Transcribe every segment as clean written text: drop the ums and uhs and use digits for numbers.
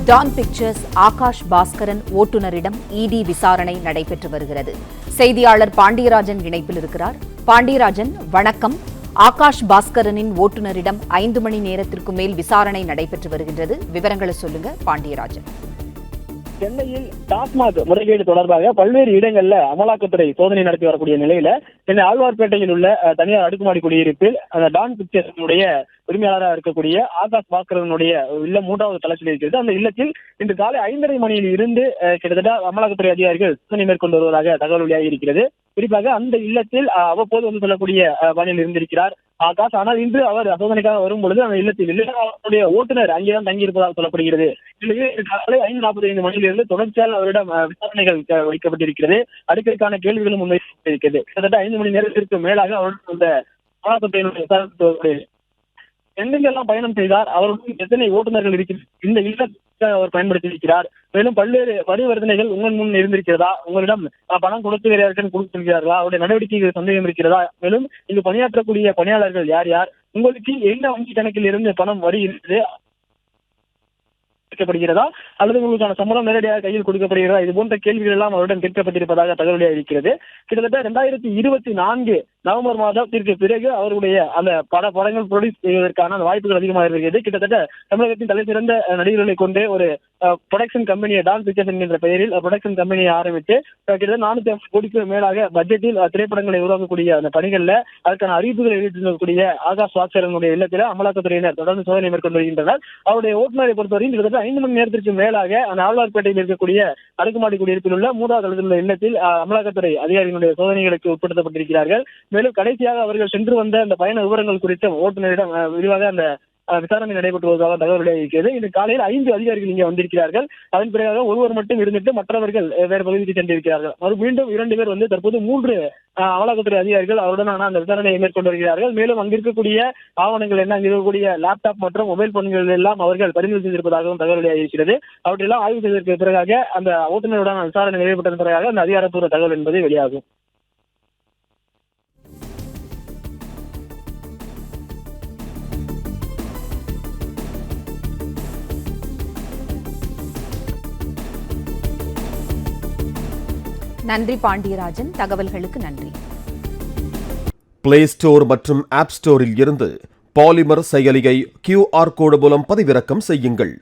Don pictures Akash Bhaskaran ஓட்டுநரிடம் இடி விசாரணை நடைபெற்று வருகிறது. செய்தியாளர் பாண்டியராஜன் இணைப்பில் இருக்கிறார். பாண்டியராஜன், வணக்கம். ஆகாஷ் பாஸ்கரனின் ஓட்டுநரிடம் 5 மணி நேரத்திற்கு மேல் விசாரணை நடைபெற்று வருகின்றது. விவரங்களை சொல்லுங்க பாண்டியராஜன். சென்னையில் டாஸ்மாக் முறைகேடு தொடர்பாக பல்வேறு இடங்கள்ல அமலாக்கத்துறை சோதனை நடத்தி வரக்கூடிய நிலையில சென்னை ஆழ்வார்பேட்டையில் உள்ள தனியார் அடுக்குமாடி குடியிருப்பில் அந்த டான் பிக்சர்ஸினுடைய உரிமையாளராக இருக்கக்கூடிய ஆகாஷ் பாஸ்கரனுடைய இல்லம் 3வது தளத்தில் இருக்கிறது. அந்த இல்லத்தில் இன்று காலை 5:30 மணியில் இருந்து கிட்டத்தட்ட அமலாக்கத்துறை அதிகாரிகள் சோதனை மேற்கொண்டு வருவதாக தகவல் வெளியாகி இருக்கிறது. குறிப்பாக அந்த இல்லத்தில் அவ்வப்போது வந்து சொல்லக்கூடிய பணியில் இருந்திருக்கிறார் ஆகாஷ். ஆனால் இன்று அவர் சோதனைக்காக வரும் பொழுது அந்த இல்லத்தில் அவருடைய ஓட்டுநர் அங்கேதான் தங்கியிருப்பதாக சொல்லப்படுகிறது. காலை 5:45 மணியிலிருந்து தொடர்ச்சியாக அவரிடம் விசாரணைகள் வைக்கப்பட்டிருக்கிறது. அடுக்கிற்கான கேள்விகளும் முன்வைக்கப்பட்டிருக்கிறது. கிட்டத்தட்ட 5 மணி நேரத்திற்கு மேலாக அவருடன் அந்த அமலாக்கத்துறையினுடைய விசாரணை எங்கெங்கெல்லாம் பயணம் செய்தார், அவருடன் எத்தனை ஓட்டுநர்கள் இருக்கிறார், இந்த இல்லத்தை அவர் பயன்படுத்தி இருக்கிறார், மேலும் பல்வேறு பரிவர்த்தனைகள் உங்கள் முன் இருந்திருக்கிறதா, உங்களிடம் பணம் கொடுத்து வேறு யாருக்கும் கொடுத்திருக்கிறார்களா, அவருடைய நடவடிக்கைகள் சந்தேகம் இருக்கிறதா, மேலும் இங்கு பணியாற்றக்கூடிய பணியாளர்கள் யார் யார், உங்களுக்கு எந்த வங்கி கணக்கில் இருந்து பணம் வருகிறது கேட்கப்படுகிறதா அல்லது உங்களுக்கான சம்பளம் நேரடியாக கையில் கொடுக்கப்படுகிறதா, இது போன்ற கேள்விகள் எல்லாம் அவருடன் கேட்கப்பட்டிருப்பதாக தகவல் இருக்கிறது. கிட்டத்தட்ட 2024 நவம்பர் மாதத்திற்கு பிறகு அவருடைய அந்த படங்கள் ப்ரொடியூஸ் செய்வதற்கான வாய்ப்புகள் அதிகமாக இருக்கிறது. கிட்டத்தட்ட தமிழகத்தின் தலை சிறந்த நடிகர்களை கொண்டே ஒரு ப்ரொடக்ஷன் கம்பெனியை டான் பிக்சர்ஸ் என்கின்ற பெயரில் ப்ரொடக்ஷன் கம்பெனியை ஆரம்பித்து கிட்டத்தட்ட 450 கோடிக்கு மேலாக பட்ஜெட்டில் திரைப்படங்களை உருவாக்கக்கூடிய அந்த பணிகளில் அதற்கான அறிவிப்புகளை வெளியிட்டிருக்கக்கூடிய ஆகாஷ் பாஸ்கரனுடைய இல்லத்தில் அமலாக்கத்துறையினர் தொடர்ந்து சோதனை மேற்கொண்டு வருகின்றனர். அவருடைய ஓட்டுநரை பொறுத்தவரையும் கிட்டத்தட்ட 5 மணி நேரத்திற்கு மேலாக அந்த ஆழ்வார்பேட்டையில் இருக்கக்கூடிய அடுக்குமாடி குடியிருப்பில் உள்ள 3வது தளத்தில் உள்ள இல்லத்தில் அமலாக்கத்துறை அதிகாரிகளுடைய சோதனைகளுக்கு உட்படுத்தப்பட்டிருக்கிறார்கள். மேலும் கடைசியாக அவர்கள் சென்று வந்த அந்த பயண விவரங்கள் குறித்து ஓட்டுநரிடம் விரிவாக அந்த விசாரணை நடைபெற்று வருவதாக தகவல் வெளியாகிறது. இன்று காலையில் 5 அதிகாரிகள் இங்கே வந்திருக்கிறார்கள். அதன் பிறகு ஒருவர் மட்டும் இருந்துட்டு மற்றவர்கள் வேறு பகுதிக்கு சென்றிருக்கிறார்கள். மீண்டும் 2 பேர் வந்து தற்போது 3 அமலாக்கத்துறை அதிகாரிகள் அவருடனான அந்த விசாரணையை மேற்கொண்டு வருகிறார்கள். மேலும் அங்கு இருக்கக்கூடிய ஆவணங்கள் என்ன, அங்கு இருக்கக்கூடிய லேப்டாப் மற்றும் மொபைல் போன்கள் எல்லாம் அவர்கள் பறிமுதல் செய்திருப்பதாகவும் தகவல் வெளியாகிறது. அவற்றையெல்லாம் ஆய்வு செய்ததற்கு பிறகாக அந்த ஓட்டுநருடன் விசாரணை நிறைவேற்றதன் பிறகாக அந்த அதிகாரப்பூர்வ தகவல் என்பது வெளியாகும். நன்றி பாண்டியராஜன், தகவல்களுக்கு நன்றி. பிளே ஸ்டோர் மற்றும் ஆப் ஸ்டோரில் இருந்து பாலிமர் செயலியை QR கோடு மூலம் பதிவிறக்கம் செய்யுங்கள்.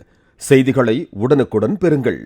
செய்திகளை உடனுக்குடன் பெறுங்கள்.